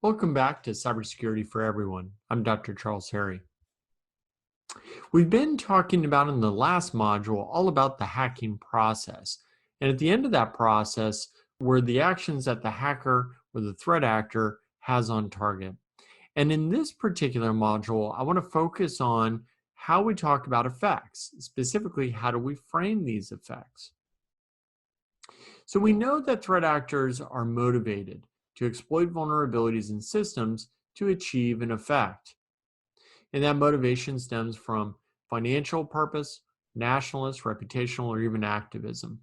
Welcome back to Cybersecurity for Everyone. I'm Dr. Charles Harry. We've been talking about in the last module all about the hacking process. And at the end of that process were the actions that the hacker or the threat actor has on target. And in this particular module, I want to focus on how we talk about effects. Specifically, how do we frame these effects? So we know that threat actors are motivated to exploit vulnerabilities in systems to achieve an effect. And that motivation stems from financial purpose, nationalist, reputational, or even activism.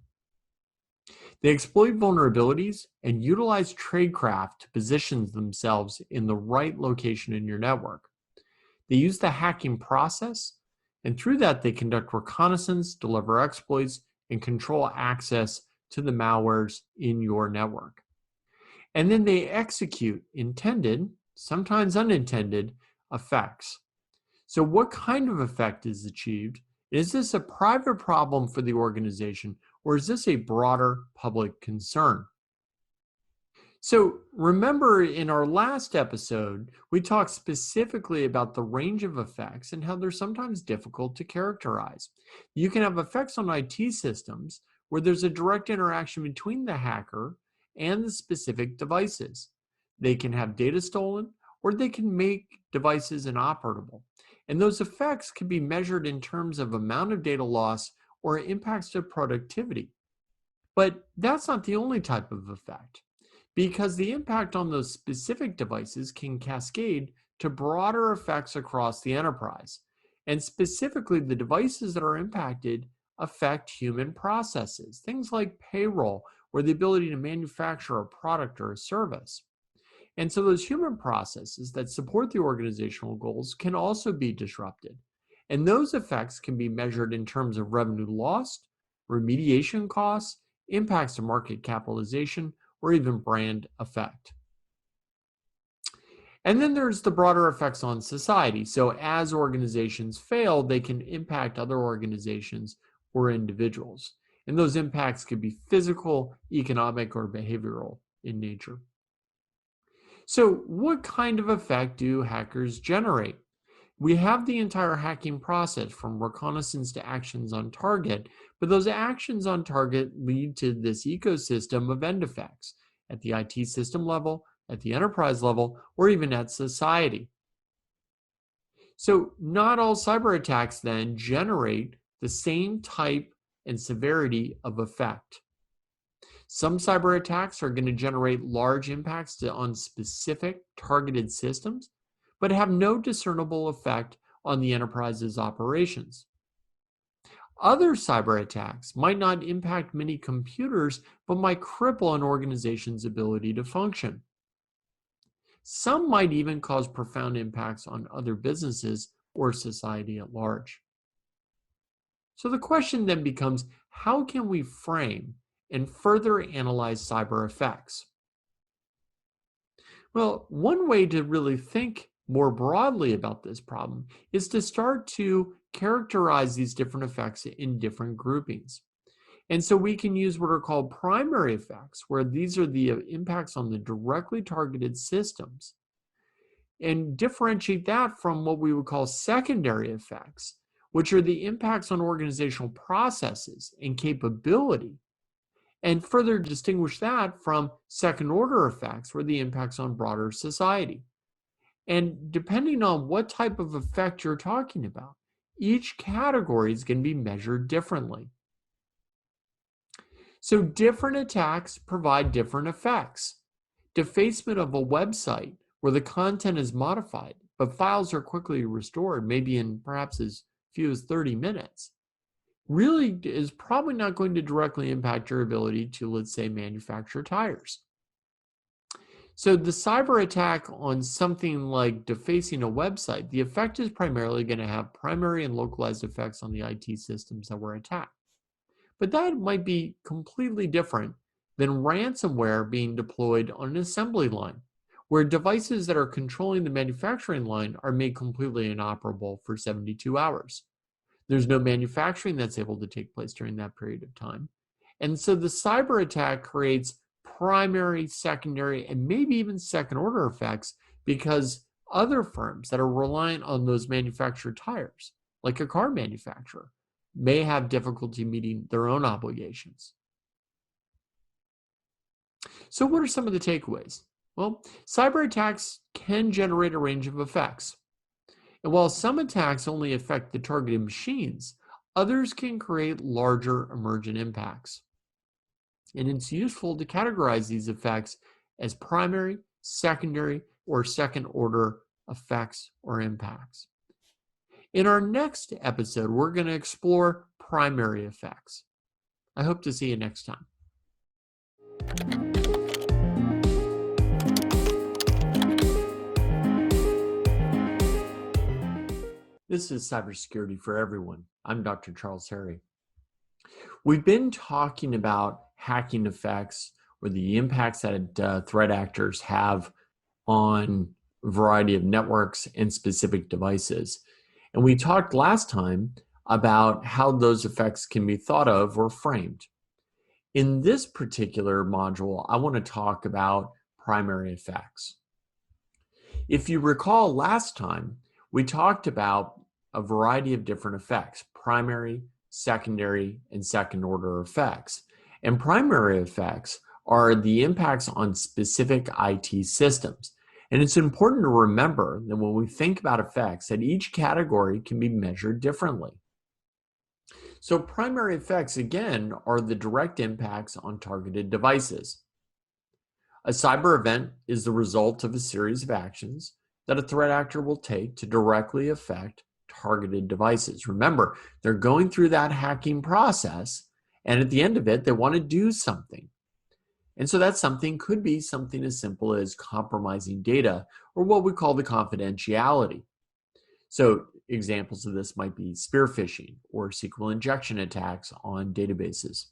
They exploit vulnerabilities and utilize tradecraft to position themselves in the right location in your network. They use the hacking process, and through that, they conduct reconnaissance, deliver exploits, and control access to the malwares in your network. And then they execute intended, sometimes unintended, effects. So what kind of effect is achieved? Is this a private problem for the organization, or is this a broader public concern? So remember, in our last episode, we talked specifically about the range of effects and how they're sometimes difficult to characterize. You can have effects on IT systems where there's a direct interaction between the hacker and the specific devices. They can have data stolen, or they can make devices inoperable. And those effects can be measured in terms of amount of data loss or impacts to productivity. But that's not the only type of effect, because the impact on those specific devices can cascade to broader effects across the enterprise. And specifically, the devices that are impacted affect human processes, things like payroll or the ability to manufacture a product or a service. And so those human processes that support the organizational goals can also be disrupted. And those effects can be measured in terms of revenue lost, remediation costs, impacts to market capitalization, or even brand effect. And then there's the broader effects on society. So as organizations fail, they can impact other organizations or individuals. And those impacts could be physical, economic, or behavioral in nature. So what kind of effect do hackers generate? We have the entire hacking process from reconnaissance to actions on target, but those actions on target lead to this ecosystem of end effects at the IT system level, at the enterprise level, or even at society. So not all cyber attacks then generate the same type and severity of effect. Some cyber attacks are going to generate large impacts on specific targeted systems, but have no discernible effect on the enterprise's operations. Other cyber attacks might not impact many computers, but might cripple an organization's ability to function. Some might even cause profound impacts on other businesses or society at large. So the question then becomes, how can we frame and further analyze cyber effects? Well, one way to really think more broadly about this problem is to start to characterize these different effects in different groupings. And so we can use what are called primary effects, where these are the impacts on the directly targeted systems, and differentiate that from what we would call secondary effects, which are the impacts on organizational processes and capability, and further distinguish that from second order effects, where the impacts on broader society. And depending on what type of effect you're talking about, each category is going to be measured differently. So different attacks provide different effects. Defacement of a website where the content is modified, but files are quickly restored, maybe in perhaps as few as 30 minutes, really is probably not going to directly impact your ability to, let's say, manufacture tires. So the cyber attack on something like defacing a website, the effect is primarily going to have primary and localized effects on the IT systems that were attacked. But that might be completely different than ransomware being deployed on an assembly line, where devices that are controlling the manufacturing line are made completely inoperable for 72 hours. There's no manufacturing that's able to take place during that period of time. And so the cyber attack creates primary, secondary, and maybe even second order effects because other firms that are reliant on those manufactured tires, like a car manufacturer, may have difficulty meeting their own obligations. So what are some of the takeaways? Well, cyber attacks can generate a range of effects. And while some attacks only affect the targeted machines, others can create larger emergent impacts. And it's useful to categorize these effects as primary, secondary, or second order effects or impacts. In our next episode, we're going to explore primary effects. I hope to see you next time. This is Cybersecurity for Everyone. I'm Dr. Charles Harry. We've been talking about hacking effects or the impacts that threat actors have on a variety of networks and specific devices. And we talked last time about how those effects can be thought of or framed. In this particular module, I want to talk about primary effects. If you recall last time, we talked about a variety of different effects, primary, secondary, and second order effects. And primary effects are the impacts on specific IT systems. And it's important to remember that when we think about effects, that each category can be measured differently. So primary effects, again, are the direct impacts on targeted devices. A cyber event is the result of a series of actions that a threat actor will take to directly affect targeted devices. Remember, they're going through that hacking process, and at the end of it, they want to do something. And so that something could be something as simple as compromising data, or what we call the confidentiality. So examples of this might be spear phishing or SQL injection attacks on databases.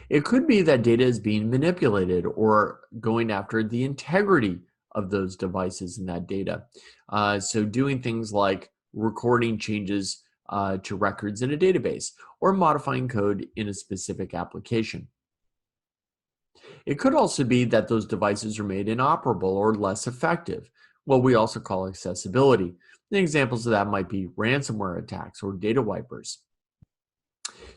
It could be that data is being manipulated or going after the integrity of those devices and that data. So doing things like recording changes to records in a database or modifying code in a specific application. It could also be that those devices are made inoperable or less effective, what we also call accessibility. And examples of that might be ransomware attacks or data wipers.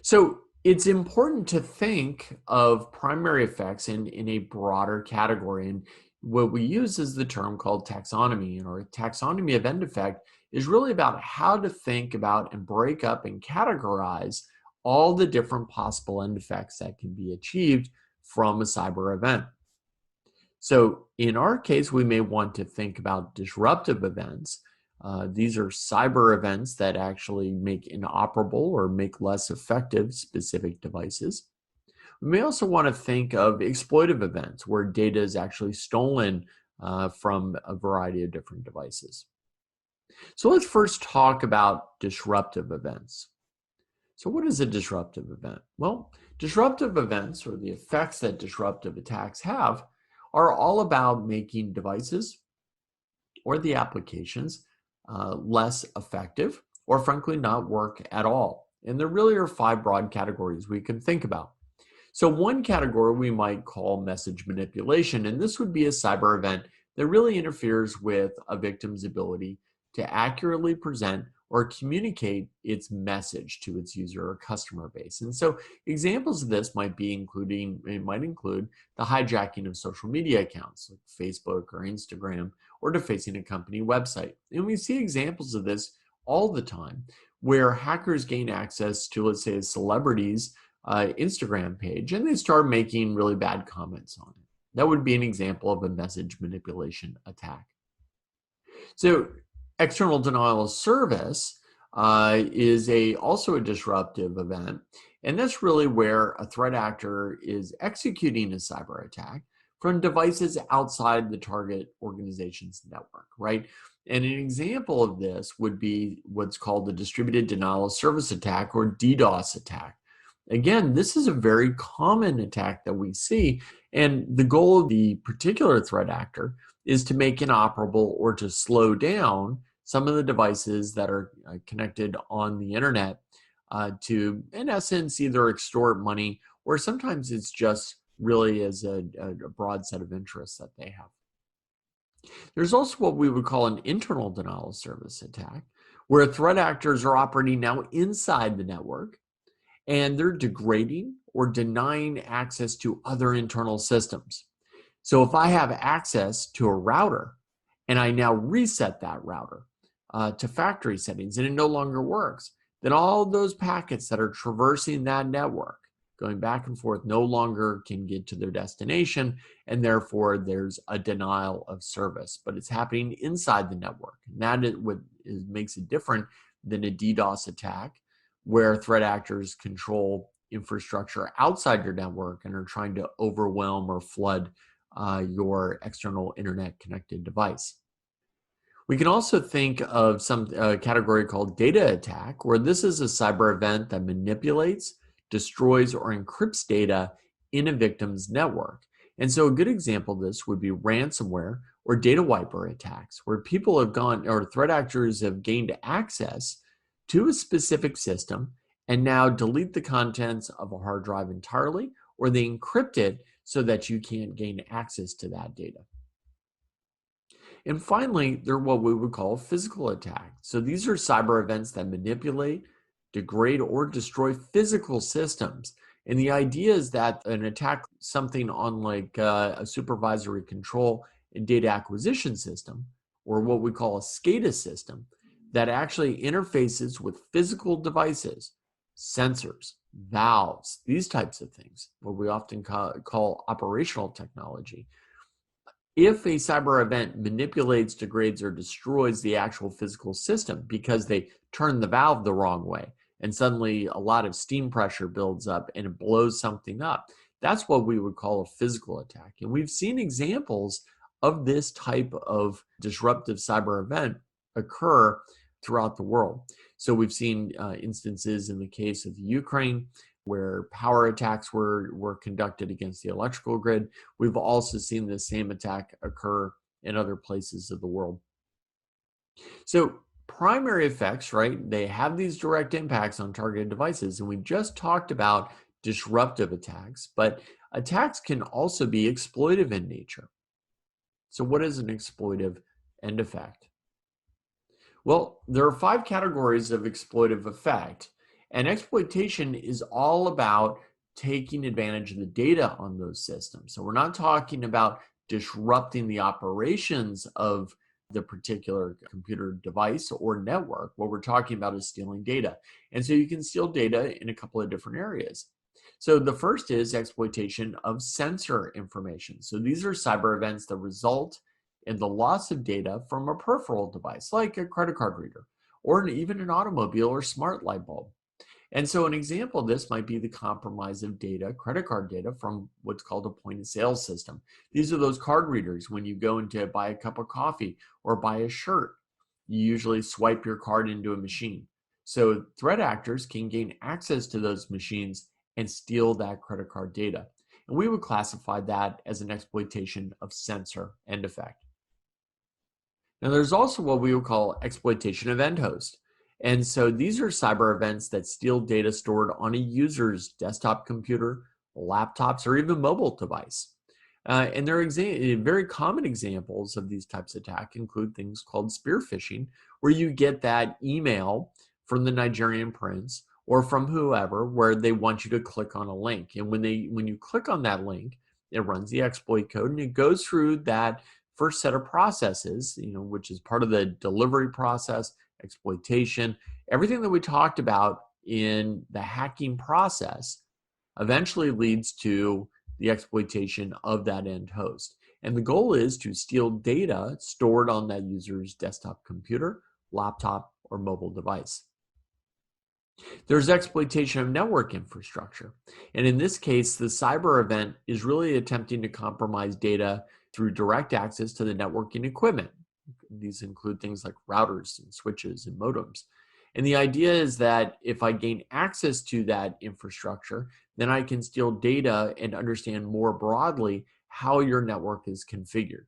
So it's important to think of primary effects in a broader category. And what we use is the term called taxonomy, or taxonomy of end effect is really about how to think about and break up and categorize all the different possible end effects that can be achieved from a cyber event. So in our case, we may want to think about disruptive events. These are cyber events that actually make inoperable or make less effective specific devices. We may also want to think of exploitive events where data is actually stolen from a variety of different devices. So let's first talk about disruptive events. So what is a disruptive event? Well, disruptive events, or the effects that disruptive attacks have, are all about making devices or the applications less effective, or frankly not work at all. And there really are 5 broad categories we can think about. So one category we might call message manipulation, and this would be a cyber event that really interferes with a victim's ability to accurately present or communicate its message to its user or customer base. And so examples of this might include the hijacking of social media accounts like Facebook or Instagram, or defacing a company website. And we see examples of this all the time where hackers gain access to, let's say, a celebrity's Instagram page, and they start making really bad comments on it. That would be an example of a message manipulation attack. So external denial of service is also a disruptive event, and that's really where a threat actor is executing a cyber attack from devices outside the target organization's network, right? And an example of this would be what's called the distributed denial of service attack, or DDoS attack. Again, this is a very common attack that we see, and the goal of the particular threat actor is to make inoperable or to slow down some of the devices that are connected on the internet to, in essence, either extort money, or sometimes it's just really is a broad set of interests that they have. There's also what we would call an internal denial of service attack, where threat actors are operating now inside the network and they're degrading or denying access to other internal systems. So if I have access to a router and I now reset that router to factory settings and it no longer works, then all those packets that are traversing that network, going back and forth, no longer can get to their destination, and therefore there's a denial of service. But it's happening inside the network, and that is what makes it different than a DDoS attack, where threat actors control infrastructure outside your network and are trying to overwhelm or flood your external internet connected device. We can also think of some category called data attack, where this is a cyber event that manipulates, destroys, or encrypts data in a victim's network. And so a good example of this would be ransomware or data wiper attacks, where people have gone, or threat actors have gained access to a specific system and now delete the contents of a hard drive entirely, or they encrypt it so that you can't gain access to that data. And finally, they're what we would call physical attack. So these are cyber events that manipulate, degrade, or destroy physical systems. And the idea is that an attack, something on like a supervisory control and data acquisition system, or what we call a SCADA system, that actually interfaces with physical devices, sensors, valves, these types of things, what we often call operational technology. If a cyber event manipulates, degrades, or destroys the actual physical system because they turn the valve the wrong way and suddenly a lot of steam pressure builds up and it blows something up, that's what we would call a physical attack. And we've seen examples of this type of disruptive cyber event occur throughout the world. So we've seen instances in the case of Ukraine where power attacks were conducted against the electrical grid. We've also seen the same attack occur in other places of the world. So primary effects, right? They have these direct impacts on targeted devices. And we just talked about disruptive attacks, but attacks can also be exploitive in nature. So what is an exploitive end effect? Well, there are 5 categories of exploitive effect. And exploitation is all about taking advantage of the data on those systems. So we're not talking about disrupting the operations of the particular computer device or network. What we're talking about is stealing data. And so you can steal data in a couple of different areas. So the first is exploitation of sensor information. So these are cyber events that result in the loss of data from a peripheral device, like a credit card reader, or even an automobile or smart light bulb. And so an example of this might be the compromise of data, credit card data, from what's called a point of sale system. These are those card readers when you go in to buy a cup of coffee or buy a shirt. You usually swipe your card into a machine. So threat actors can gain access to those machines and steal that credit card data. And we would classify that as an exploitation of sensor end effect. Now there's also what we would call exploitation of end host. And so these are cyber events that steal data stored on a user's desktop computer, laptops, or even mobile device. And there are very common examples of these types of attack include things called spear phishing, where you get that email from the Nigerian prince or from whoever where they want you to click on a link. And when you click on that link, it runs the exploit code and it goes through that first set of processes, which is part of the delivery process, exploitation, everything that we talked about in the hacking process eventually leads to the exploitation of that end host. And the goal is to steal data stored on that user's desktop computer, laptop, or mobile device. There's exploitation of network infrastructure. And in this case, the cyber event is really attempting to compromise data through direct access to the networking equipment. These include things like routers and switches and modems. And the idea is that if I gain access to that infrastructure, then I can steal data and understand more broadly how your network is configured.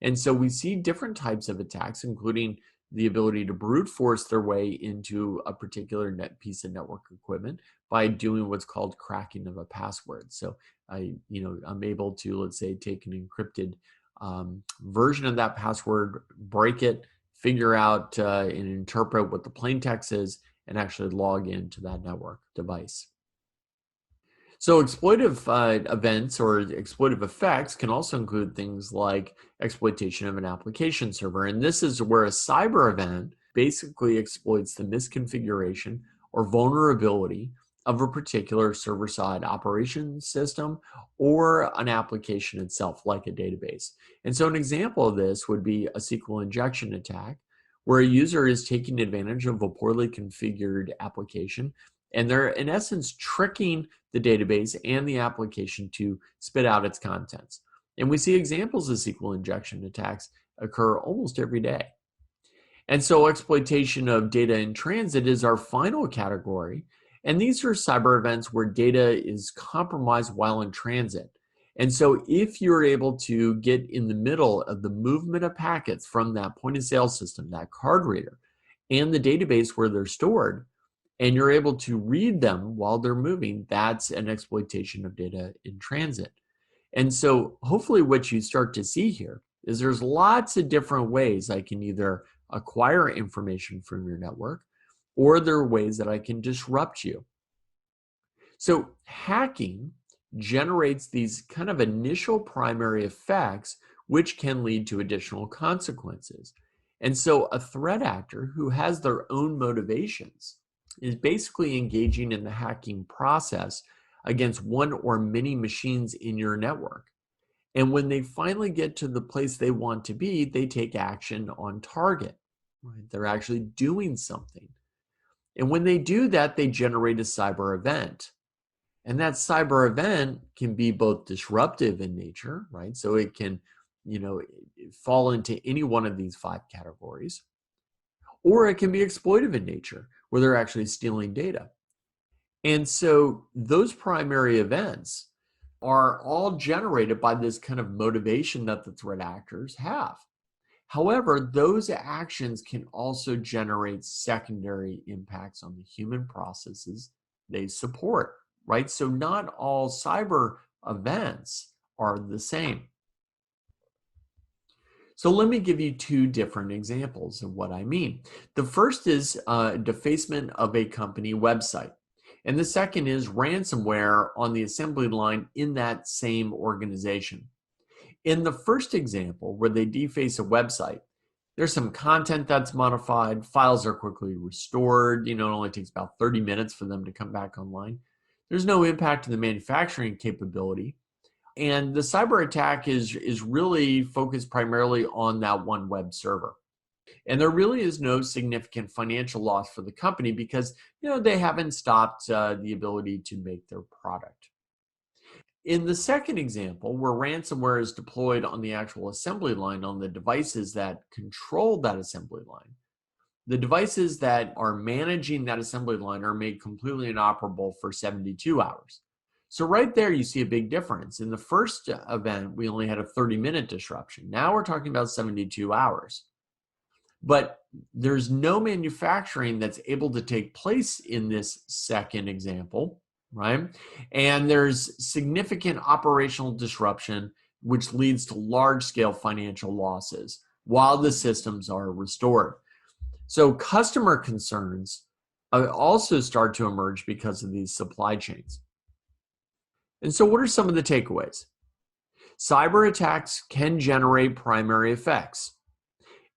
And so we see different types of attacks, including the ability to brute force their way into a particular piece of network equipment by doing what's called cracking of a password. So I'm able to, let's say, take an encrypted version of that password, break it, figure out and interpret what the plain text is, and actually log into that network device. So exploitive events or exploitive effects can also include things like exploitation of an application server. And this is where a cyber event basically exploits the misconfiguration or vulnerability of a particular server-side operation system or an application itself, like a database. And so an example of this would be a SQL injection attack, where a user is taking advantage of a poorly configured application, and they're in essence tricking the database and the application to spit out its contents. And we see examples of SQL injection attacks occur almost every day. And so exploitation of data in transit is our final category. And these are cyber events where data is compromised while in transit. And so if you're able to get in the middle of the movement of packets from that point of sale system, that card reader, and the database where they're stored, and you're able to read them while they're moving, that's an exploitation of data in transit. And so hopefully what you start to see here is there's lots of different ways I can either acquire information from your network, or there are ways that I can disrupt you. So hacking generates these kind of initial primary effects, which can lead to additional consequences. And so a threat actor who has their own motivations is basically engaging in the hacking process against one or many machines in your network. And when they finally get to the place they want to be, they take action on target. Right? They're actually doing something. And when they do that, they generate a cyber event. And that cyber event can be both disruptive in nature, right? So it can, fall into any one of these 5 categories. Or it can be exploitive in nature, where they're actually stealing data. And so those primary events are all generated by this kind of motivation that the threat actors have. However, those actions can also generate secondary impacts on the human processes they support, right? So not all cyber events are the same. So let me give you 2 different examples of what I mean. The first is defacement of a company website. And the second is ransomware on the assembly line in that same organization. In the first example, where they deface a website, there's some content that's modified, files are quickly restored, it only takes about 30 minutes for them to come back online. There's no impact to the manufacturing capability. And the cyber attack is really focused primarily on that one web server. And there really is no significant financial loss for the company because they haven't stopped the ability to make their product. In the second example, where ransomware is deployed on the actual assembly line on the devices that control that assembly line, the devices that are managing that assembly line are made completely inoperable for 72 hours. So right there, you see a big difference. In the first event, we only had a 30-minute disruption. Now we're talking about 72 hours. But there's no manufacturing that's able to take place in this second example, right? And there's significant operational disruption, which leads to large-scale financial losses while the systems are restored. So customer concerns also start to emerge because of these supply chains. And so what are some of the takeaways? Cyber attacks can generate primary effects.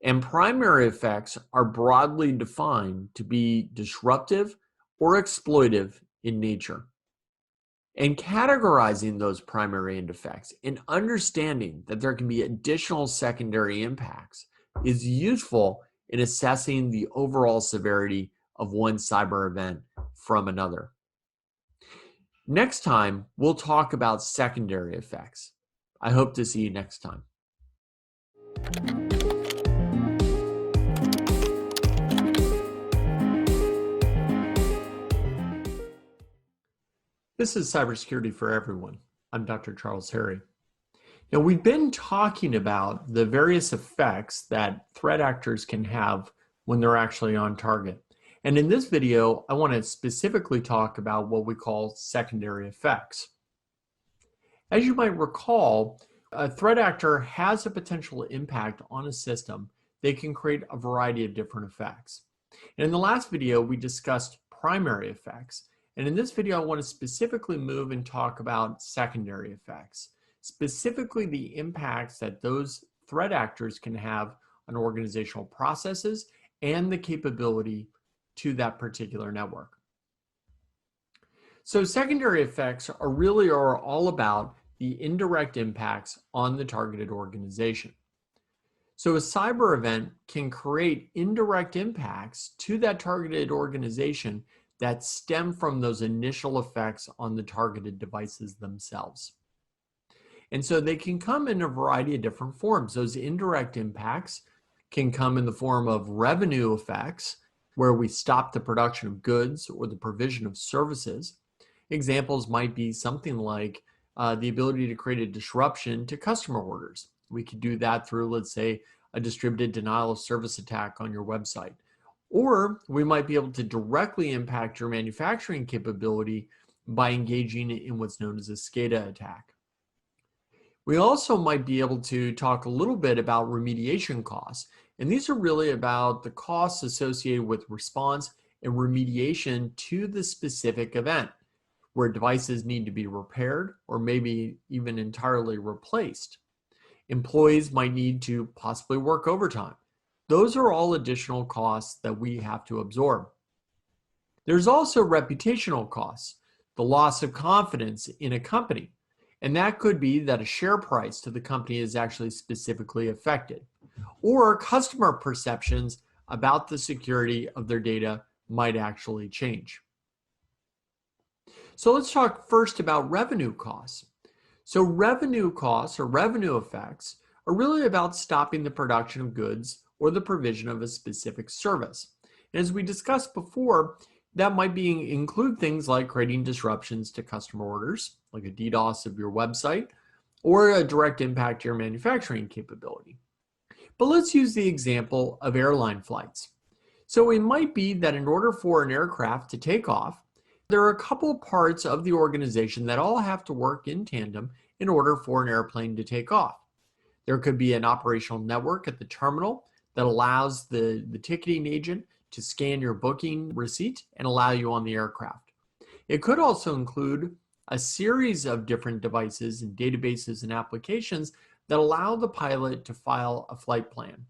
And primary effects are broadly defined to be disruptive or exploitive in nature. And categorizing those primary end effects and understanding that there can be additional secondary impacts is useful in assessing the overall severity of one cyber event from another. Next time, we'll talk about secondary effects. I hope to see you next time. This is Cybersecurity for Everyone. I'm Dr. Charles Harry. Now, we've been talking about the various effects that threat actors can have when they're actually on target. And in this video, I want to specifically talk about what we call secondary effects. As you might recall, a threat actor has a potential impact on a system. They can create a variety of different effects. And in the last video, we discussed primary effects. And in this video, I want to specifically move and talk about secondary effects, specifically the impacts that those threat actors can have on organizational processes and the capability to that particular network. So secondary effects are all about the indirect impacts on the targeted organization. So a cyber event can create indirect impacts to that targeted organization that stem from those initial effects on the targeted devices themselves. And so they can come in a variety of different forms. Those indirect impacts can come in the form of revenue effects, where we stop the production of goods or the provision of services. Examples might be something like the ability to create a disruption to customer orders. We could do that through, let's say, a distributed denial of service attack on your website. Or we might be able to directly impact your manufacturing capability by engaging in what's known as a SCADA attack. We also might be able to talk a little bit about remediation costs. And these are really about the costs associated with response and remediation to the specific event, where devices need to be repaired or maybe even entirely replaced. Employees might need to possibly work overtime. Those are all additional costs that we have to absorb. There's also reputational costs, the loss of confidence in a company. And that could be that a share price to the company is actually specifically affected, or customer perceptions about the security of their data might actually change. So let's talk first about revenue costs. So revenue costs or revenue effects are really about stopping the production of goods or the provision of a specific service. And as we discussed before, that might include things like creating disruptions to customer orders, like a DDoS of your website, or a direct impact to your manufacturing capability. But let's use the example of airline flights. So it might be that in order for an aircraft to take off, there are a couple parts of the organization that all have to work in tandem in order for an airplane to take off. There could be an operational network at the terminal that allows the ticketing agent to scan your booking receipt and allow you on the aircraft. It could also include a series of different devices and databases and applications that allow the pilot to file a flight plan.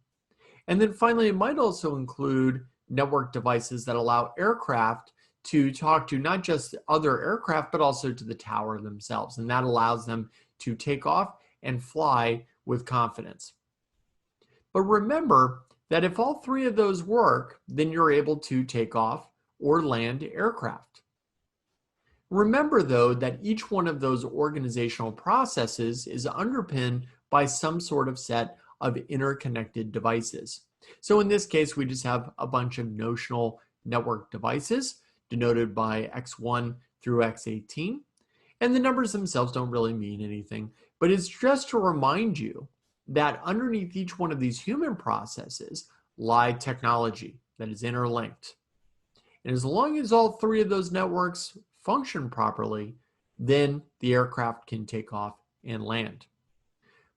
And then finally, it might also include network devices that allow aircraft to talk to not just other aircraft, but also to the tower themselves. And that allows them to take off and fly with confidence. But remember that if all three of those work, then you're able to take off or land aircraft. Remember, though, that each one of those organizational processes is underpinned by some sort of set of interconnected devices. So in this case, we just have a bunch of notional network devices denoted by X1 through X18. And the numbers themselves don't really mean anything, but it's just to remind you that underneath each one of these human processes lie technology that is interlinked. And as long as all three of those networks function properly, then the aircraft can take off and land.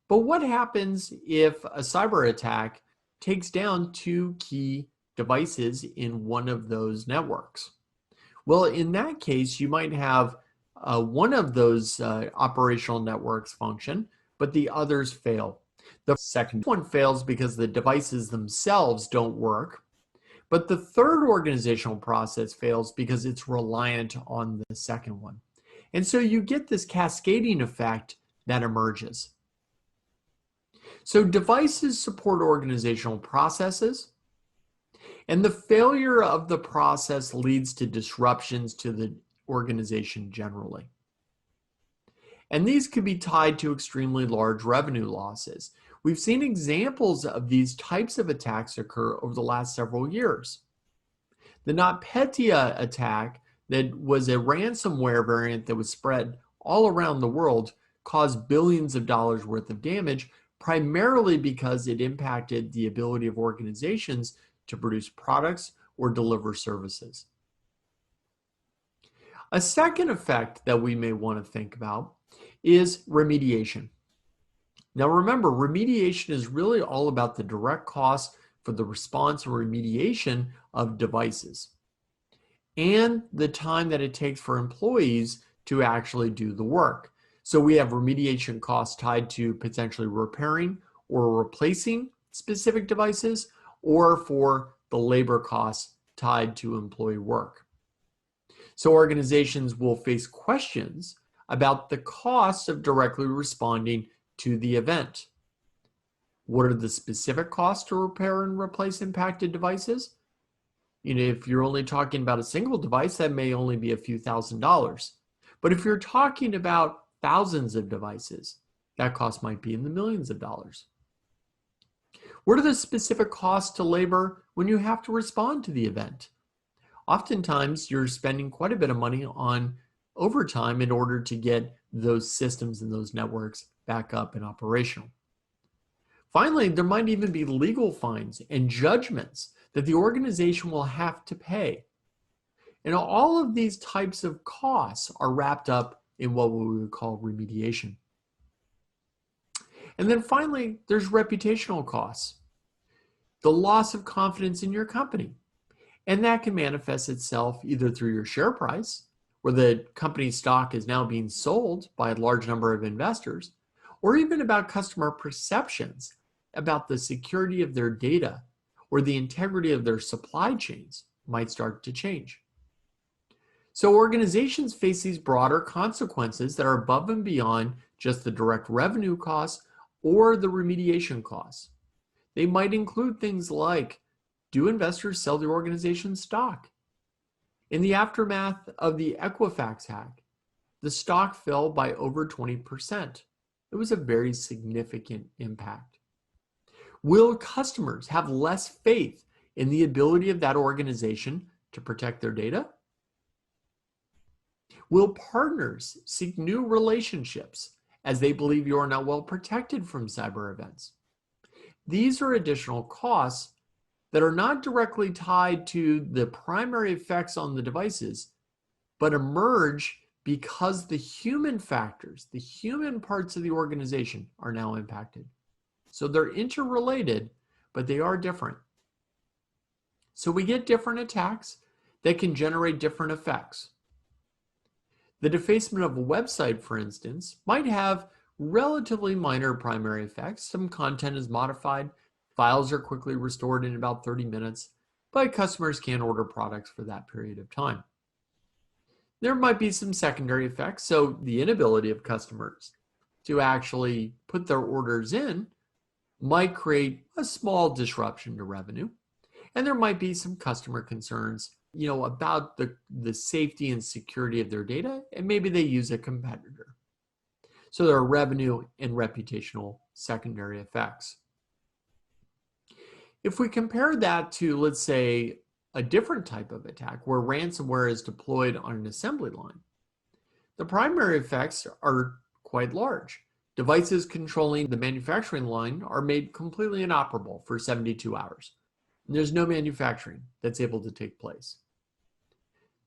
But what happens if a cyber attack takes down two key devices in one of those networks? Well, in that case, you might have one of those operational networks function, but the others fail. The second one fails because the devices themselves don't work, but the third organizational process fails because it's reliant on the second one. And so you get this cascading effect that emerges. So devices support organizational processes, and the failure of the process leads to disruptions to the organization generally. And these could be tied to extremely large revenue losses. We've seen examples of these types of attacks occur over the last several years. The NotPetya attack, that was a ransomware variant that was spread all around the world, caused billions of dollars worth of damage, primarily because it impacted the ability of organizations to produce products or deliver services. A second effect that we may want to think about is remediation. Now remember, remediation is really all about the direct costs for the response or remediation of devices and the time that it takes for employees to actually do the work. So we have remediation costs tied to potentially repairing or replacing specific devices, or for the labor costs tied to employee work. So organizations will face questions about the costs of directly responding to the event. What are the specific costs to repair and replace impacted devices? If you're only talking about a single device, that may only be a few $1,000s. But if you're talking about thousands of devices, that cost might be in the millions of dollars. What are the specific costs to labor when you have to respond to the event? Oftentimes, you're spending quite a bit of money on overtime in order to get those systems and those networks back up and operational. Finally, there might even be legal fines and judgments that the organization will have to pay. And all of these types of costs are wrapped up in what we would call remediation. And then finally, there's reputational costs. The loss of confidence in your company. And that can manifest itself either through your share price, where the company's stock is now being sold by a large number of investors, or even about customer perceptions about the security of their data or the integrity of their supply chains might start to change. So organizations face these broader consequences that are above and beyond just the direct revenue costs or the remediation costs. They might include things like, do investors sell the organization's stock? In the aftermath of the Equifax hack, the stock fell by over 20%. It was a very significant impact. Will customers have less faith in the ability of that organization to protect their data? Will partners seek new relationships as they believe you are not well protected from cyber events? These are additional costs that are not directly tied to the primary effects on the devices, but emerge because the human factors, the human parts of the organization are now impacted. So they're interrelated, but they are different. So we get different attacks that can generate different effects. The defacement of a website, for instance, might have relatively minor primary effects. Some content is modified, files are quickly restored in about 30 minutes, but customers can't order products for that period of time. There might be some secondary effects, so the inability of customers to actually put their orders in might create a small disruption to revenue. And there might be some customer concerns, about the safety and security of their data, and maybe they use a competitor. So there are revenue and reputational secondary effects. If we compare that to, let's say, a different type of attack where ransomware is deployed on an assembly line, the primary effects are quite large. Devices controlling the manufacturing line are made completely inoperable for 72 hours. And there's no manufacturing that's able to take place.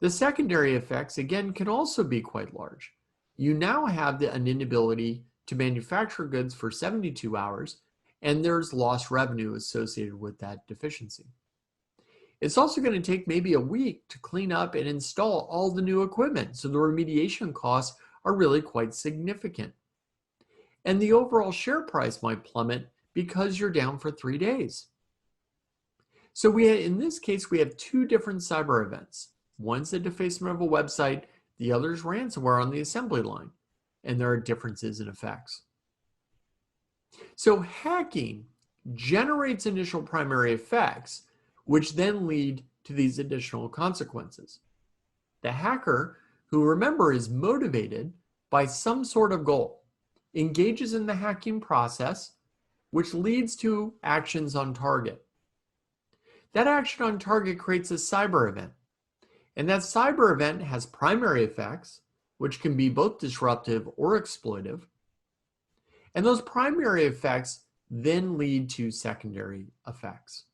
The secondary effects, again, can also be quite large. You now have an inability to manufacture goods for 72 hours, and there's lost revenue associated with that deficiency. It's also going to take maybe a week to clean up and install all the new equipment, so the remediation costs are really quite significant. And the overall share price might plummet because you're down for 3 days. So in this case, we have two different cyber events. One's the defacement of a website, the other is ransomware on the assembly line, and there are differences in effects. So hacking generates initial primary effects, which then lead to these additional consequences. The hacker, who remember is motivated by some sort of goal, engages in the hacking process, which leads to actions on target. That action on target creates a cyber event. And that cyber event has primary effects, which can be both disruptive or exploitive. And those primary effects then lead to secondary effects.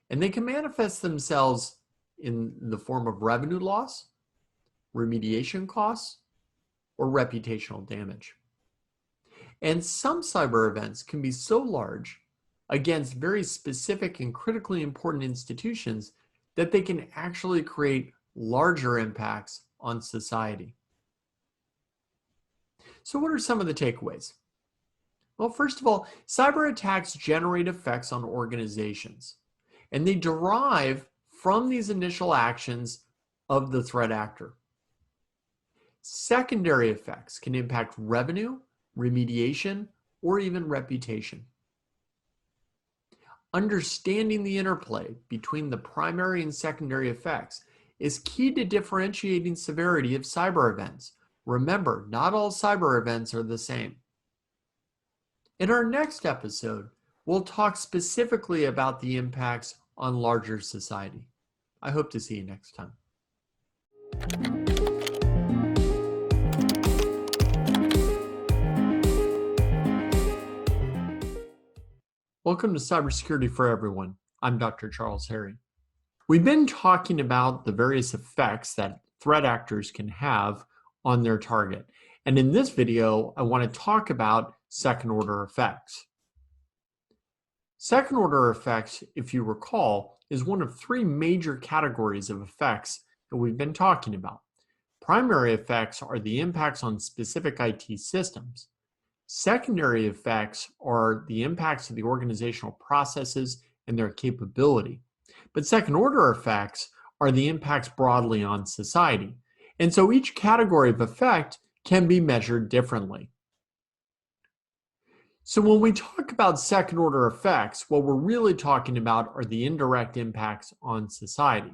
And they can manifest themselves in the form of revenue loss, remediation costs, or reputational damage. And some cyber events can be so large against very specific and critically important institutions that they can actually create larger impacts on society. So what are some of the takeaways? Well, first of all, cyber attacks generate effects on organizations, and they derive from these initial actions of the threat actor. Secondary effects can impact revenue, remediation, or even reputation. Understanding the interplay between the primary and secondary effects is key to differentiating severity of cyber events. Remember, not all cyber events are the same. In our next episode, we'll talk specifically about the impacts on larger society. I hope to see you next time. Welcome to Cybersecurity for Everyone. I'm Dr. Charles Harry. We've been talking about the various effects that threat actors can have on their target. And in this video, I want to talk about second-order effects. Second-order effects, if you recall, is one of three major categories of effects that we've been talking about. Primary effects are the impacts on specific IT systems. Secondary effects are the impacts of the organizational processes and their capability. But second-order effects are the impacts broadly on society. And so each category of effect can be measured differently. So when we talk about second-order effects, what we're really talking about are the indirect impacts on society.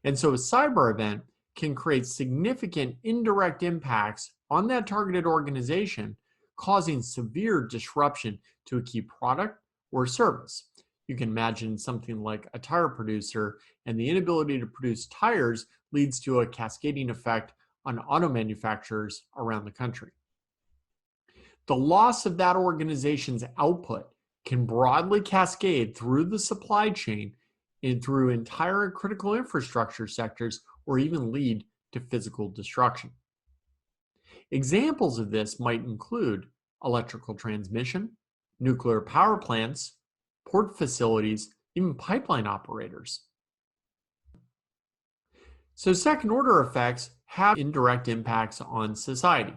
And so a cyber event can create significant indirect impacts on that targeted organization, causing severe disruption to a key product or service. You can imagine something like a tire producer, and the inability to produce tires leads to a cascading effect on auto manufacturers around the country. The loss of that organization's output can broadly cascade through the supply chain and through entire critical infrastructure sectors, or even lead to physical destruction. Examples of this might include electrical transmission, nuclear power plants, port facilities, even pipeline operators. So second-order effects have indirect impacts on society.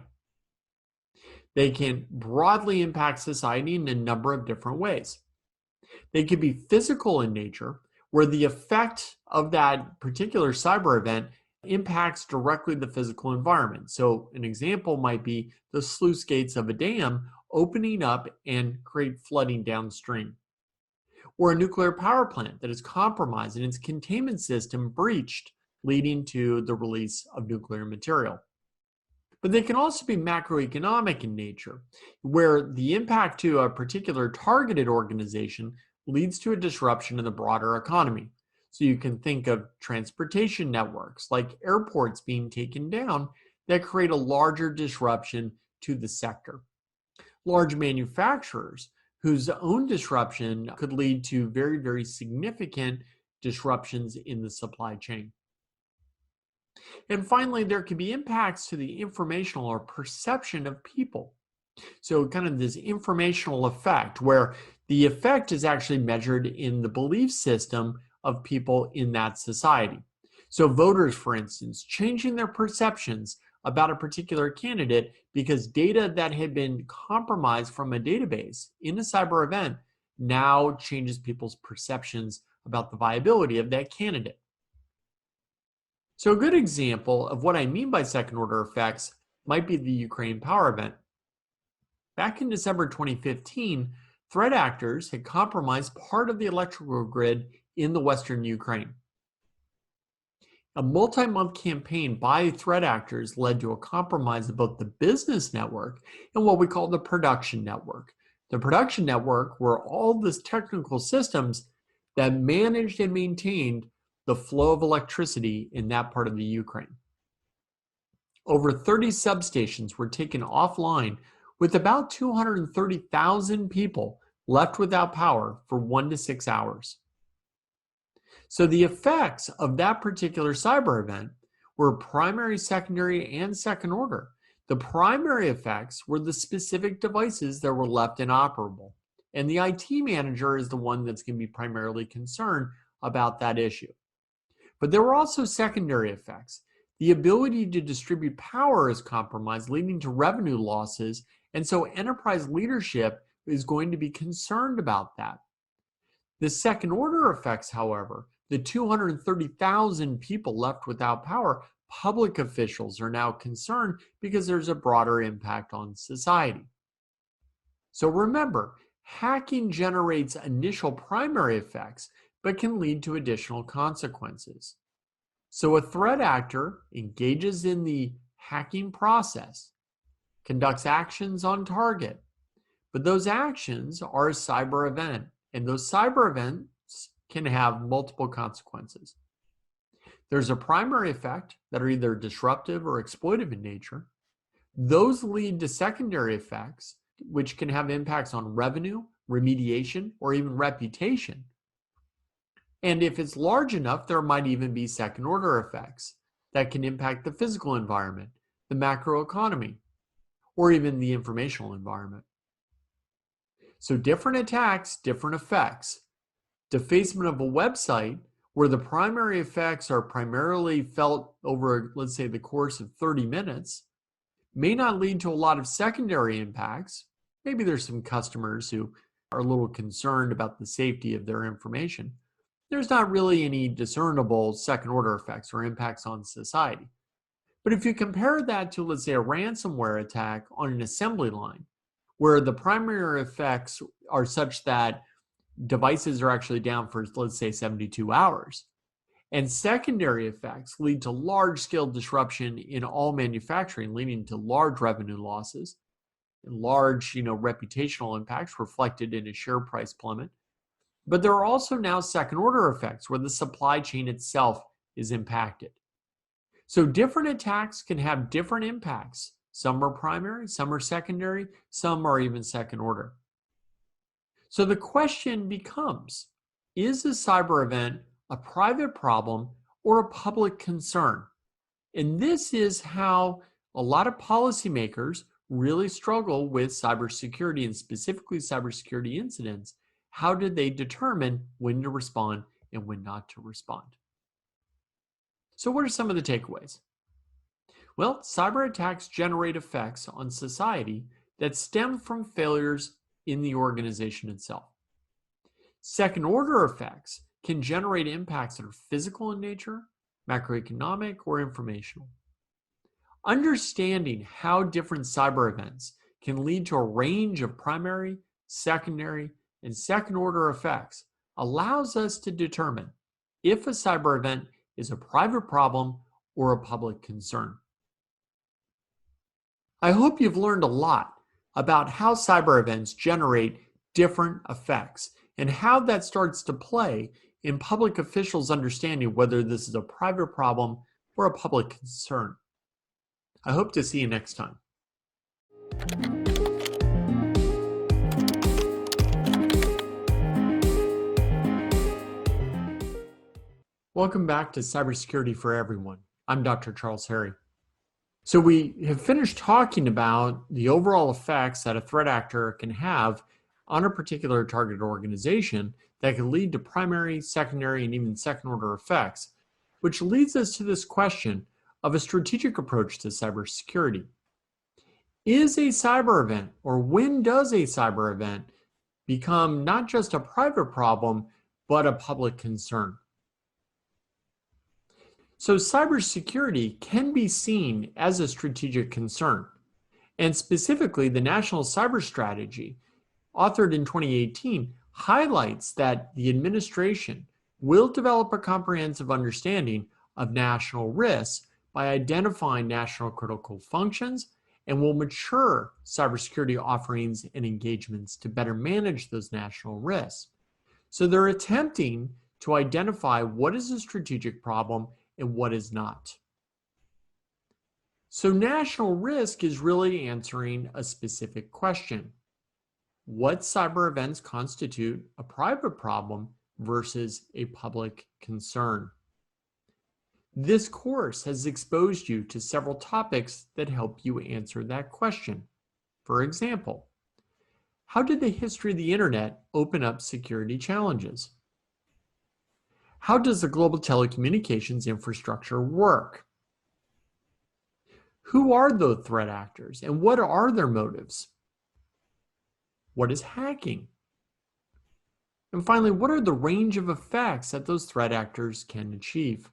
They can broadly impact society in a number of different ways. They can be physical in nature, where the effect of that particular cyber event impacts directly the physical environment. So an example might be the sluice gates of a dam opening up and create flooding downstream. Or a nuclear power plant that is compromised and its containment system breached, leading to the release of nuclear material. But they can also be macroeconomic in nature, where the impact to a particular targeted organization leads to a disruption in the broader economy. So you can think of transportation networks like airports being taken down that create a larger disruption to the sector. Large manufacturers whose own disruption could lead to very, very significant disruptions in the supply chain. And finally, there can be impacts to the informational or perception of people. So kind of this informational effect, where the effect is actually measured in the belief system of people in that society. So voters, for instance, changing their perceptions about a particular candidate because data that had been compromised from a database in a cyber event now changes people's perceptions about the viability of that candidate. So a good example of what I mean by second-order effects might be the Ukraine power event. Back in December 2015, threat actors had compromised part of the electrical grid in the western Ukraine. A multi-month campaign by threat actors led to a compromise of both the business network and what we call the production network. The production network were all the technical systems that managed and maintained the flow of electricity in that part of the Ukraine. Over 30 substations were taken offline, with about 230,000 people left without power for 1 to 6 hours. So the effects of that particular cyber event were primary, secondary, and second order. The primary effects were the specific devices that were left inoperable. And the IT manager is the one that's going to be primarily concerned about that issue. But there were also secondary effects. The ability to distribute power is compromised, leading to revenue losses. And so enterprise leadership is going to be concerned about that. The second order effects, however, the 230,000 people left without power, public officials are now concerned because there's a broader impact on society. So remember, hacking generates initial primary effects, but can lead to additional consequences. So a threat actor engages in the hacking process, conducts actions on target, but those actions are a cyber event, and those cyber events can have multiple consequences. There's a primary effect that are either disruptive or exploitive in nature. Those lead to secondary effects, which can have impacts on revenue, remediation, or even reputation. And if it's large enough, there might even be second order effects that can impact the physical environment, the macroeconomy, or even the informational environment. So different attacks, different effects. Defacement of a website where the primary effects are primarily felt over, let's say, the course of 30 minutes, may not lead to a lot of secondary impacts. Maybe there's some customers who are a little concerned about the safety of their information. There's not really any discernible second order effects or impacts on society. But if you compare that to, let's say, a ransomware attack on an assembly line, where the primary effects are such that devices are actually down for, let's say, 72 hours, and secondary effects lead to large-scale disruption in all manufacturing, leading to large revenue losses and large, reputational impacts reflected in a share price plummet. But there are also now second-order effects where the supply chain itself is impacted. So different attacks can have different impacts. Some are primary, some are secondary, some are even second order. So the question becomes, is a cyber event a private problem or a public concern? And this is how a lot of policymakers really struggle with cybersecurity, and specifically cybersecurity incidents. How did they determine when to respond and when not to respond? So what are some of the takeaways? Well, cyber attacks generate effects on society that stem from failures in the organization itself. Second order effects can generate impacts that are physical in nature, macroeconomic, or informational. Understanding how different cyber events can lead to a range of primary, secondary, and second order effects allows us to determine if a cyber event is a private problem or a public concern. I hope you've learned a lot about how cyber events generate different effects and how that starts to play in public officials' understanding whether this is a private problem or a public concern. I hope to see you next time. Welcome back to Cybersecurity for Everyone. I'm Dr. Charles Harry. So we have finished talking about the overall effects that a threat actor can have on a particular target organization that can lead to primary, secondary, and even second order effects, which leads us to this question of a strategic approach to cybersecurity. Is a cyber event, or when does a cyber event become not just a private problem, but a public concern? So cybersecurity can be seen as a strategic concern. And specifically, the National Cyber Strategy, authored in 2018, highlights that the administration will develop a comprehensive understanding of national risks by identifying national critical functions, and will mature cybersecurity offerings and engagements to better manage those national risks. So they're attempting to identify what is a strategic problem and what is not. So national risk is really answering a specific question. What cyber events constitute a private problem versus a public concern. This course has exposed you to several topics that help you answer that question. For example, how did the history of the internet open up security challenges? How does the global telecommunications infrastructure work? Who are the threat actors and what are their motives? What is hacking? And finally, what are the range of effects that those threat actors can achieve?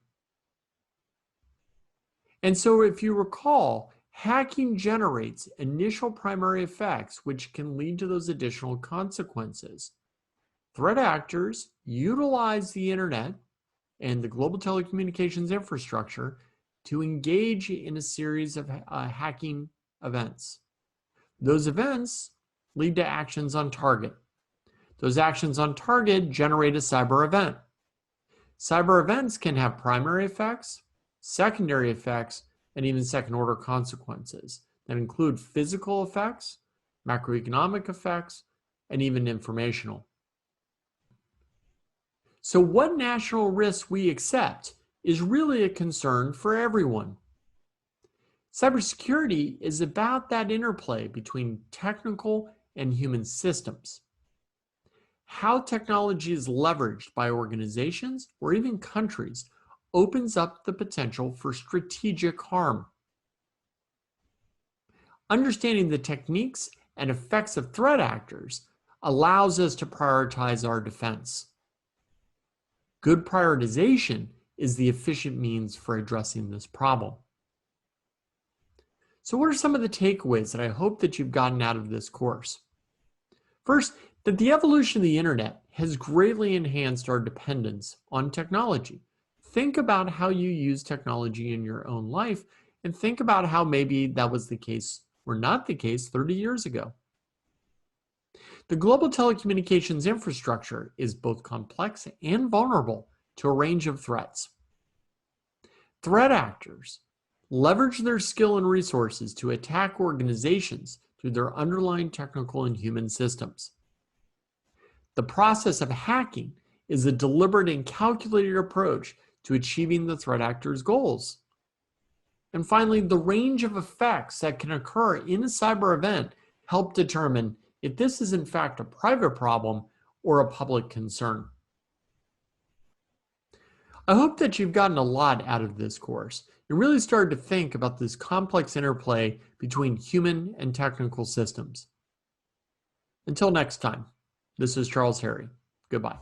And so if you recall, hacking generates initial primary effects which can lead to those additional consequences. Threat actors utilize the internet and the global telecommunications infrastructure to engage in a series of hacking events. Those events lead to actions on target. Those actions on target generate a cyber event. Cyber events can have primary effects, secondary effects, and even second-order consequences that include physical effects, macroeconomic effects, and even informational. So what national risks we accept is really a concern for everyone. Cybersecurity is about that interplay between technical and human systems. How technology is leveraged by organizations or even countries opens up the potential for strategic harm. Understanding the techniques and effects of threat actors allows us to prioritize our defense. Good prioritization is the efficient means for addressing this problem. So what are some of the takeaways that I hope that you've gotten out of this course? First, that the evolution of the internet has greatly enhanced our dependence on technology. Think about how you use technology in your own life and think about how maybe that was the case or not the case 30 years ago. The global telecommunications infrastructure is both complex and vulnerable to a range of threats. Threat actors leverage their skill and resources to attack organizations through their underlying technical and human systems. The process of hacking is a deliberate and calculated approach to achieving the threat actor's goals. And finally, the range of effects that can occur in a cyber event help determine if this is in fact a private problem or a public concern. I hope that you've gotten a lot out of this course and really started to think about this complex interplay between human and technical systems. Until next time, this is Charles Harry. Goodbye.